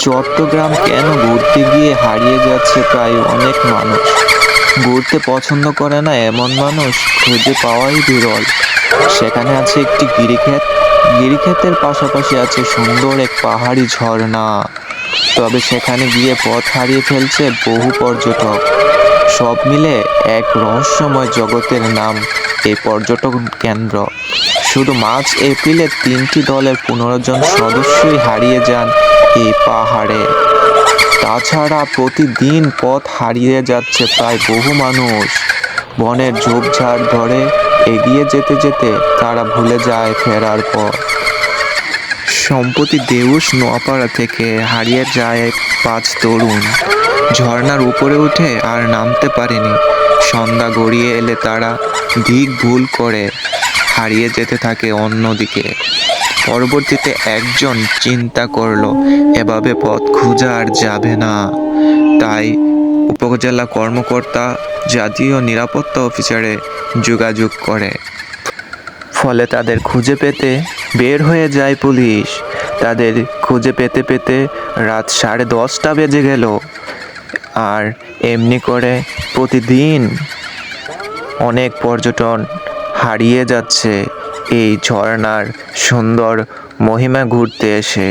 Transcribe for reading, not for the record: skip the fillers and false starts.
চট্টগ্রাম কেন ঘুরতে গিয়ে হারিয়ে যাচ্ছে প্রায় অনেক মানুষ। ঘুরতে পছন্দ করে না এমন মানুষ খুঁজে পাওয়াই বিরল। সেখানে আছে একটি গিরিখাত, গিরিখাতের পাশাপাশি আছে সুন্দর এক পাহাড়ি ঝর্ণা। তবে সেখানে গিয়ে পথ হারিয়ে ফেলছে বহু পর্যটক। সব মিলে এক রহস্যময় জগতের নাম এই পর্যটন কেন্দ্র। শুধু মার্চ এপ্রিলে 3টি দলের 15 জন সদস্যই হারিয়ে যান এই পাহাড়ে। তাছাড়া প্রতিদিন পথ হারিয়ে যাচ্ছে প্রায় বহু মানুষ। বনের ঝোপঝাড় ধরে এগিয়ে যেতে যেতে তারা ভুলে যায় ফেরার পথ। সম্প্রতি দেউশ নোয়াপাড়া থেকে হারিয়ে যায় 5 তরুণ। ঝর্ণার উপরে উঠে আর নামতে পারেনি। সন্ধ্যা গড়িয়ে এলে তারা দিক ভুল করে হারিয়ে যেতে থাকে অন্যদিকে। পরবর্তীতে একজন চিন্তা করলো এভাবে পথ খোঁজা আর যাবে না। তাই উপজেলা কর্মকর্তা জাতীয় নিরাপত্তা অফিসারে যোগাযোগ করে। ফলে তাদের খুঁজে পেতে বের হয়ে যায় পুলিশ। তাদের খুঁজে পেতে পেতে রাত 10:30 বেজে গেল। আর এমনি করে প্রতিদিন অনেক পর্যটন হারিয়ে যাচ্ছে এই ঝর্ণার সুন্দর মহিমা ঘুরতে এসে।